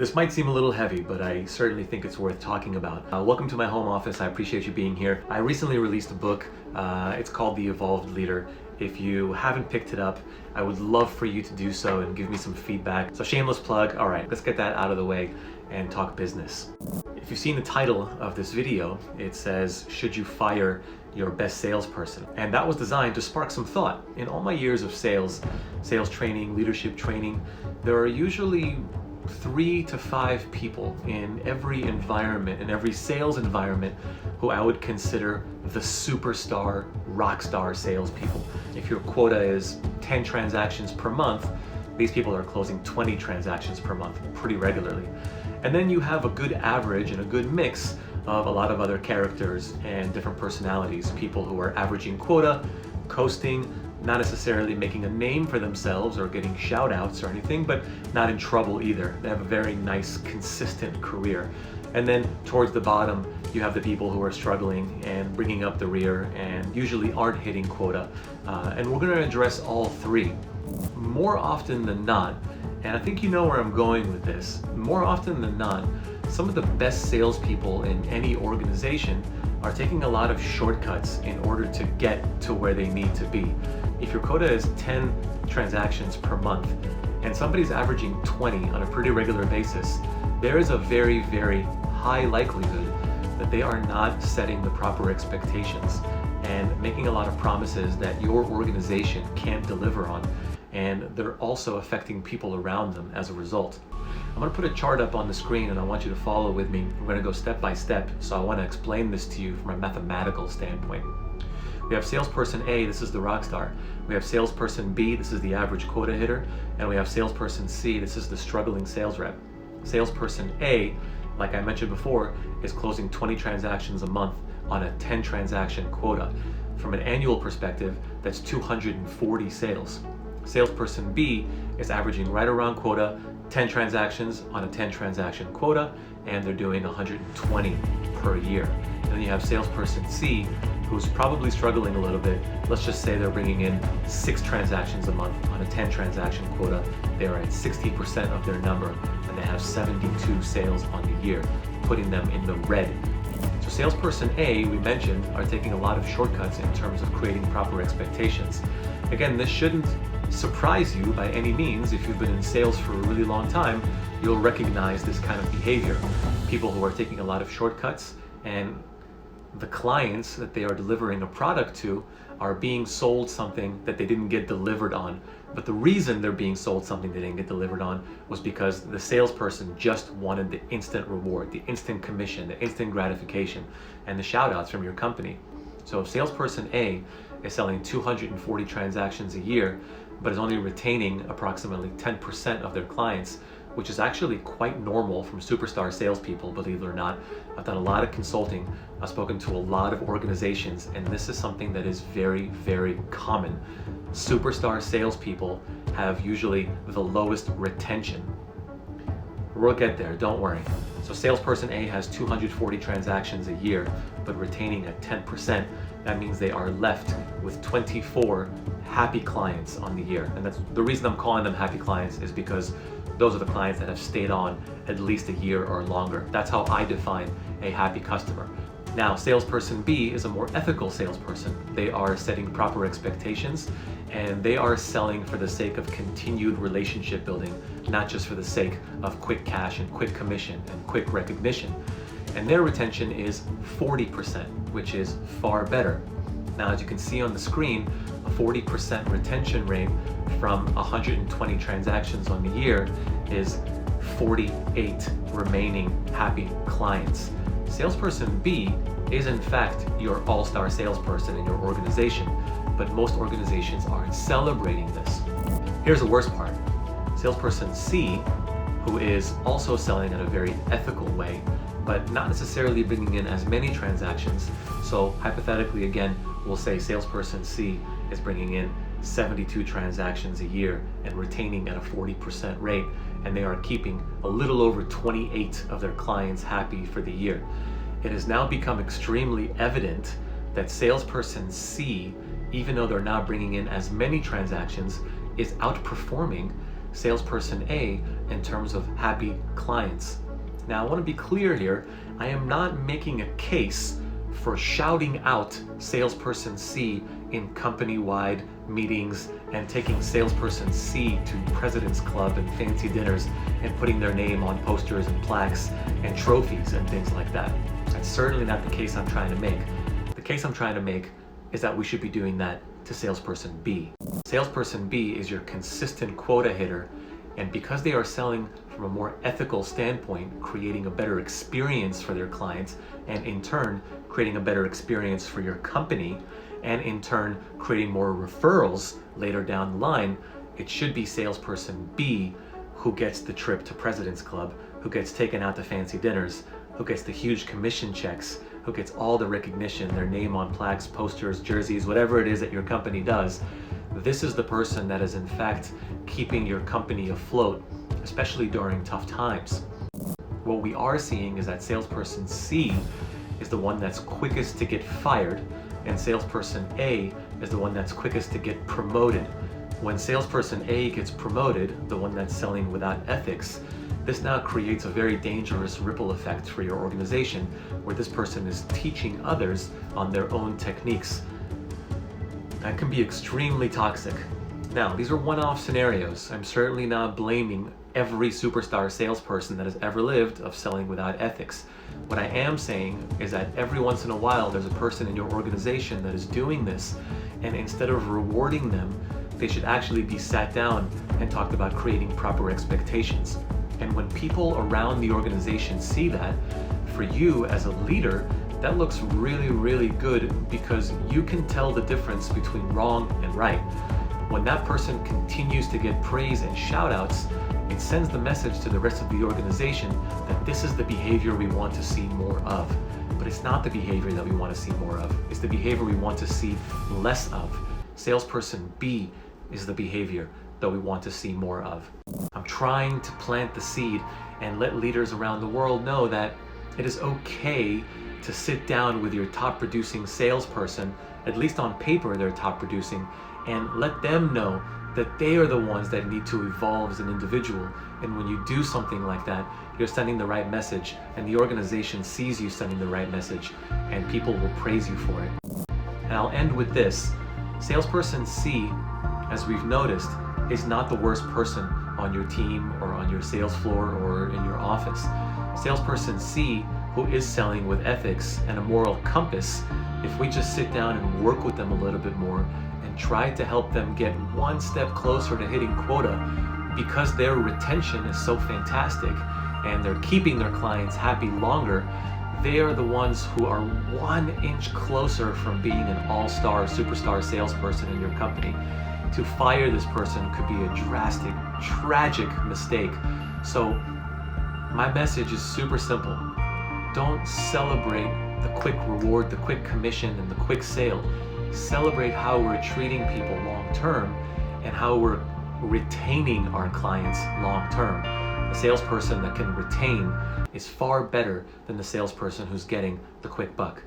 This might seem a little heavy, but I certainly think it's worth talking about. Welcome to my home office. I appreciate you being here. I recently released a book. It's called The Evolved Leader. If you haven't picked it up, I would love for you to do so and give me some feedback. So shameless plug. All right, let's get that out of the way and talk business. If you've seen the title of this video, it says, should you fire your best salesperson? And that was designed to spark some thought. In all my years of sales training, leadership training, there are usually 3 to 5 people in every environment, in every sales environment, who I would consider the superstar, rockstar salespeople. If your quota is 10 transactions per month, these people are closing 20 transactions per month pretty regularly. And then you have a good average and a good mix of a lot of other characters and different personalities, people who are averaging quota, coasting, not necessarily making a name for themselves or getting shout outs or anything, but not in trouble either. They have a very nice, consistent career. And then towards the bottom, you have the people who are struggling and bringing up the rear and usually aren't hitting quota. And we're gonna address all 3. More often than not, and I think you know where I'm going with this, more often than not, some of the best salespeople in any organization are taking a lot of shortcuts in order to get to where they need to be. If your quota is 10 transactions per month and somebody's averaging 20 on a pretty regular basis, there is a very, very high likelihood that they are not setting the proper expectations and making a lot of promises that your organization can't deliver on, and they're also affecting people around them as a result. I'm going to put a chart up on the screen and I want you to follow with me. We're going to go step by step, so I want to explain this to you from a mathematical standpoint. We have salesperson A, this is the rock star. We have salesperson B, this is the average quota hitter. And we have salesperson C, this is the struggling sales rep. Salesperson A, like I mentioned before, is closing 20 transactions a month on a 10 transaction quota. From an annual perspective, that's 240 sales. Salesperson B is averaging right around quota, 10 transactions on a 10 transaction quota, and they're doing 120 per year. And then you have salesperson C, who's probably struggling a little bit. Let's just say they're bringing in 6 transactions a month on a 10 transaction quota. They are at 60% of their number, and they have 72 sales on the year, putting them in the red. So salesperson A, we mentioned, are taking a lot of shortcuts in terms of creating proper expectations. Again, this shouldn't surprise you by any means. If you've been in sales for a really long time, you'll recognize this kind of behavior. People who are taking a lot of shortcuts, and the clients that they are delivering a product to are being sold something that they didn't get delivered on. But the reason they're being sold something they didn't get delivered on was because the salesperson just wanted the instant reward, the instant commission, the instant gratification, and the shout outs from your company. So if salesperson A is selling 240 transactions a year, but is only retaining approximately 10% of their clients, which is actually quite normal from superstar salespeople, believe it or not. I've done a lot of consulting, I've spoken to a lot of organizations, and this is something that is very, very common. Superstar salespeople have usually the lowest retention. We'll get there, don't worry. So salesperson A has 240 transactions a year, but retaining at 10%. That means they are left with 24 happy clients on the year. And that's the reason I'm calling them happy clients, is because those are the clients that have stayed on at least a year or longer. That's how I define a happy customer. Now, salesperson B is a more ethical salesperson. They are setting proper expectations, and they are selling for the sake of continued relationship building, not just for the sake of quick cash and quick commission and quick recognition. And their retention is 40%, which is far better. Now, as you can see on the screen, a 40% retention rate from 120 transactions on the year is 48 remaining happy clients. Salesperson B is in fact your all-star salesperson in your organization, but most organizations aren't celebrating this. Here's the worst part. Salesperson C, who is also selling in a very ethical way, but not necessarily bringing in as many transactions. So hypothetically, again, we'll say salesperson C is bringing in 72 transactions a year and retaining at a 40% rate, and they are keeping a little over 28 of their clients happy for the year. It has now become extremely evident that salesperson C, even though they're not bringing in as many transactions, is outperforming salesperson A in terms of happy clients. Now, I want to be clear here. I am not making a case for shouting out Salesperson C in company-wide meetings and taking Salesperson C to President's Club and fancy dinners and putting their name on posters and plaques and trophies and things like that. That's certainly not the case I'm trying to make. The case I'm trying to make is that we should be doing that to Salesperson B. Salesperson B is your consistent quota hitter, and because they are selling from a more ethical standpoint, creating a better experience for their clients, and in turn creating a better experience for your company, and in turn creating more referrals later down the line, it should be Salesperson B who gets the trip to President's Club, who gets taken out to fancy dinners, who gets the huge commission checks, who gets all the recognition, their name on plaques, posters, jerseys, whatever it is that your company does. This is the person that is in fact keeping your company afloat, especially during tough times. What we are seeing is that Salesperson C is the one that's quickest to get fired, and Salesperson A is the one that's quickest to get promoted. When Salesperson A gets promoted, the one that's selling without ethics, this now creates a very dangerous ripple effect for your organization, where this person is teaching others on their own techniques. That can be extremely toxic. Now, these are one-off scenarios. I'm certainly not blaming every superstar salesperson that has ever lived of selling without ethics. What I am saying is that every once in a while there's a person in your organization that is doing this, and instead of rewarding them, they should actually be sat down and talked about creating proper expectations. And when people around the organization see that, for you as a leader, that looks really, really good, because you can tell the difference between wrong and right. When that person continues to get praise and shout outs, it sends the message to the rest of the organization that this is the behavior we want to see more of. But it's not the behavior that we want to see more of. It's the behavior we want to see less of. Salesperson B is the behavior that we want to see more of. I'm trying to plant the seed and let leaders around the world know that it is okay to sit down with your top producing salesperson, at least on paper they're top producing, and let them know that they are the ones that need to evolve as an individual. And when you do something like that, you're sending the right message, and the organization sees you sending the right message, and people will praise you for it. And I'll end with this. Salesperson C, as we've noticed, is not the worst person on your team or on your sales floor or in your office. Salesperson C, who is selling with ethics and a moral compass, if we just sit down and work with them a little bit more and try to help them get one step closer to hitting quota, because their retention is so fantastic and they're keeping their clients happy longer, they are the ones who are 1 inch closer from being an all-star, superstar salesperson in your company. To fire this person could be a drastic, tragic mistake. So my message is super simple. Don't celebrate the quick reward, the quick commission, and the quick sale. Celebrate how we're treating people long-term and how we're retaining our clients long-term. A salesperson that can retain is far better than the salesperson who's getting the quick buck.